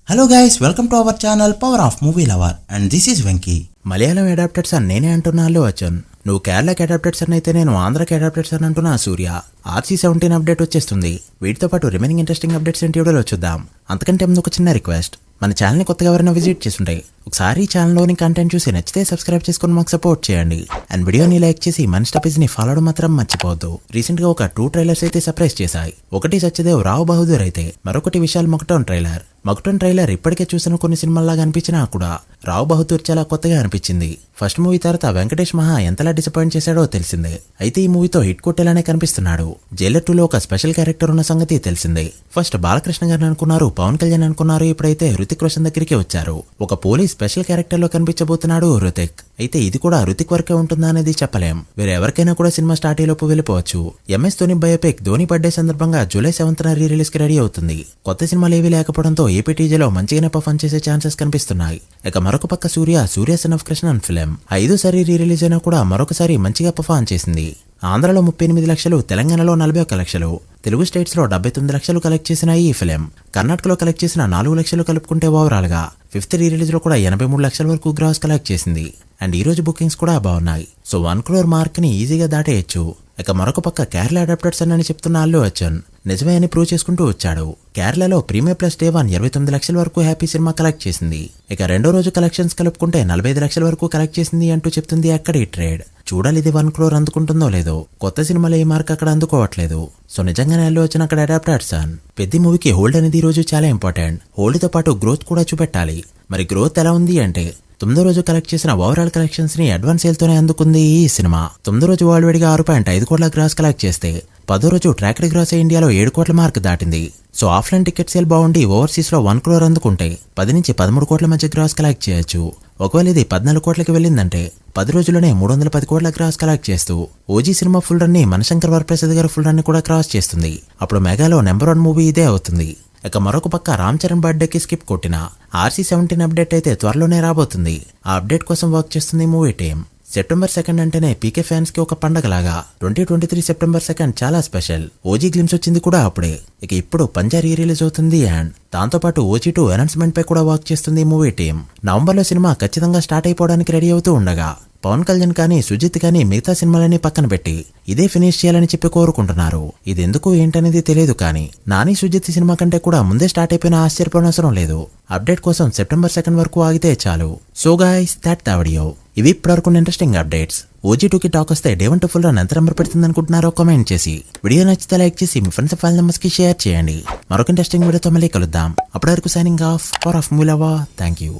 Hello guys, welcome to our channel power of movie lover and this is Venky. Malayalam adapteds అని నేనే అంటున్నా అల్లు అర్జున్. నువ్వు కేరళకి అడాప్టెడ్స్ అని అయితే నేను ఆంధ్రకి అడాప్టెడ్స్ అని అంటున్నా సూర్య. RC-17 అప్డేట్ వచ్చేస్తుంది. వీటితో పాటు రిమైనింగ్ ఇంట్రెస్టింగ్ అప్డేట్స్ ఏంటి వీడియోలో చూద్దాం. అంతకంటే ముందు ఒక చిన్న రిక్వెస్ట్, మన ఛానల్ని కొత్తగా ఎవరైనా విజిట్ చేస్తుంటే ఒకసారి ఈ ఛానల్లోని కంటెంట్ చూసి నచ్చితే సబ్స్క్రైబ్ చేసుకుని మాకు సపోర్ట్ చేయండి. అండ్ వీడియోని లైక్ చేసి మన స్టాపేజ్ని ఫాలో అవడం మాత్రం మర్చిపోవద్దు. రీసెంట్ గా ఒక 2 ట్రైలర్స్ అయితే సర్ప్రైజ్ చేశాయి. ఒకటి సత్యదేవ్ రావు బహదూర్ అయితే మరొకటి విశాల్ మకుటన్ ట్రైలర్. మకుటన్ ట్రైలర్ ఇప్పటికే చూసిన కొన్ని సినిమాల్లాగా అనిపించినా కూడా రావు బహదూర్ చాలా కొత్తగా అనిపించింది. ఫస్ట్ మూవీ తర్వాత వెంకటేష్ మహా ఎంతలా డిసప్పాయింట్ చేశాడో తెలిసిందే. అయితే ఈ మూవీతో హిట్ కొట్టేలానే కనిపిస్తున్నాడు. జైలర్ 2లో ఒక స్పెషల్ క్యారెక్టర్ ఉన్న సంగతి తెలిసిందే. ఫస్ట్ బాలకృష్ణ గారిని అనుకున్నారు, పవన్ కళ్యాణ్ అనుకున్నారు, ఇప్పుడైతే హృతిక్ రోషన్ దగ్గరికి వచ్చారు. ఒక పోలీస్ స్పెషల్ క్యారెక్టర్ లో కనిపించబోతున్నాడు హృతిక్. అయితే ఇది కూడా హృతిక్ వరకే ఉంటుందా అనేది చెప్పలేం. వేరెవరికైనా కూడా సినిమా స్టార్ట్ అయ్యేలోపు వెళ్ళిపోవచ్చు. MS Dhoni biopic Dhoni birthday సందర్భంగా జూలై 7న రిలీజ్ కి రెడీ అవుతుంది. కొత్త సినిమాలు ఏవీ లేకపోవడంతో ఏపీ టీజీలో మంచిగానే పర్ఫార్మ్ చేసే ఛాన్సెస్ కనిపిస్తున్నాయి. ఇక మరొక పక్క Surya son of Krishnan film 5సారి రిలీజ్ అయినా కూడా మరొకసారి మంచిగా పర్ఫార్మ్ చేసింది. ఆంధ్రలో 38 లక్షలు, తెలంగాణలో 41 లక్షలు, తెలుగు స్టేట్స్ లో 79 లక్షలు కలెక్ట్ చేసిన ఈ ఫిలిం కర్ణాటకలో కలెక్ట్ చేసిన 4 లక్షలు కలుపుకుంటే ఓవరాల్ గా 5th రిలీజ్ లో కూడా 83 లక్షల వరకు గ్రాస్ కలెక్ట్ చేసింది. అండ్ ఈ రోజు బుకింగ్స్ కూడా బాగున్నాయి. సో 1 crore మార్క్ ని ఈజీగా దాటేయచ్చు. ఇక మరొక పక్క కేరళ అడాప్టెడ్స్ అని చెప్తున్న అల్లు అర్జున్ నిజమే అని ప్రూవ్ చేసుకుంటూ వచ్చాడు. కేరళలో ప్రీమియర్ ప్లస్ డే 1 29 లక్షల వరకు హ్యాపీ సినిమా కలెక్ట్ చేసింది. ఇక రెండో రోజు కలెక్షన్స్ కలుపుకుంటే 45 లక్షల వరకు కలెక్ట్ చేసింది అంటూ చెప్తుంది అక్కడి ట్రేడ్. చూడాలి ఇది 1 crore అందుకుంటుందో లేదో. కొత్త సినిమాలో ఈ మార్క్ అక్కడ అందుకోవట్లేదు. సో నిజంగానే అల్లు అర్జున్ అక్కడ అడాప్టెడ్స్ పెద్ద మూవీకి హోల్డ్ అనేది ఈ రోజు చాలా ఇంపార్టెంట్. హోల్డ్ తో పాటు గ్రోత్ కూడా చూపెట్టాలి. మరి గ్రోత్ ఎలా ఉంది అంటే 9వ రోజు కలెక్ట్ చేసిన ఓవరాల్ కలెక్షన్స్ ని అడ్వాన్స్ సేల్ తోనే అందుకుంది ఈ సినిమా. 9వ రోజు వరల్డ్ వైడ్ గా 6.5 కోట్ల గ్రాస్ కలెక్ట్ చేస్తే 10వ రోజు ట్రాక్డ్ గ్రాస్ ఇండియాలో 7 కోట్ల మార్క్ దాటింది. సో ఆఫ్లైన్ టికెట్ సేల్ బాగుండి ఓవర్సీస్ లో 1 crore అందుకుంటే 10 నుంచి 13 కోట్ల మధ్య గ్రాస్ కలెక్ట్ చేయొచ్చు. ఒకవేళ ఇది 14 కోట్లకి వెళ్ళిందంటే 10 రోజుల్లోనే 310 కోట్ల గ్రాస్ కలెక్ట్ చేస్తూ ఓజీ సినిమా ఫుల్ రన్ ని మనశంకర్ వరప్రసాద్ గారు ఫుల్ రన్ ని కూడా క్రాస్ చేస్తుంది. అప్పుడు మెగాలో నెంబర్ 1 మూవీ ఇదే అవుతుంది. ఇక మరొక పక్క రామ్ చరణ్ బర్త్డేకి స్కిప్ కొట్టిన RC-17 అప్డేట్ అయితే త్వరలోనే రాబోతుంది. ఆ అప్డేట్ కోసం వర్క్ చేస్తుంది మూవీ టీం. సెప్టెంబర్ 2 అంటేనే పీకే ఫ్యాన్స్ కి ఒక పండగలాగా. 2023 సెప్టెంబర్ 2 చాలా స్పెషల్. ఓజీ గ్లిమ్స్ వచ్చింది కూడా అప్పుడే. ఇక ఇప్పుడు పంజా రిలీజ్ అవుతుంది అండ్ దాంతోపాటు OG2 అనౌన్స్మెంట్ పై కూడా వర్క్ చేస్తుంది మూవీ టీం. నవంబర్లో సినిమా ఖచ్చితంగా స్టార్ట్ అయిపోవడానికి రెడీ అవుతూ ఉండగా పవన్ కళ్యాణ్ కానీ సుజిత్ కానీ మిగతా సినిమాలన్నీ పక్కన పెట్టి ఇదే ఫినిష్ చేయాలని చెప్పి కోరుకుంటున్నారు. ఇది ఎందుకు ఏంటనేది తెలియదు కానీ నాని సుజిత్ సినిమా కంటే కూడా ముందే స్టార్ట్ అయిపోయినా ఆశ్చర్యపోనవసరం లేదు. అప్డేట్ కోసం సెప్టెంబర్ 2 వరకు ఆగితే చాలు. So guys, that the video. ఇవి ఇప్పటివరకు ఇంట్రెస్టింగ్ అప్డేట్స్. OG2కి టాక్ వస్తే డే 1 ఫుల్ రన్ ఎంత నెంబర్ పెడుతుంది అనుకుంటున్నారో కామెంట్ చేసి వీడియో నచ్చితే లైక్ చేసి మీ ఫ్రెండ్స్ ఫైల్ నెంబర్స్ కి షేర్ చేయండి. మరొక ఇంట్రెస్టింగ్ వీడియోతో మళ్ళీ కలుద్దాం. అప్పటి వరకు signing off. Power of movie lover. Thank you.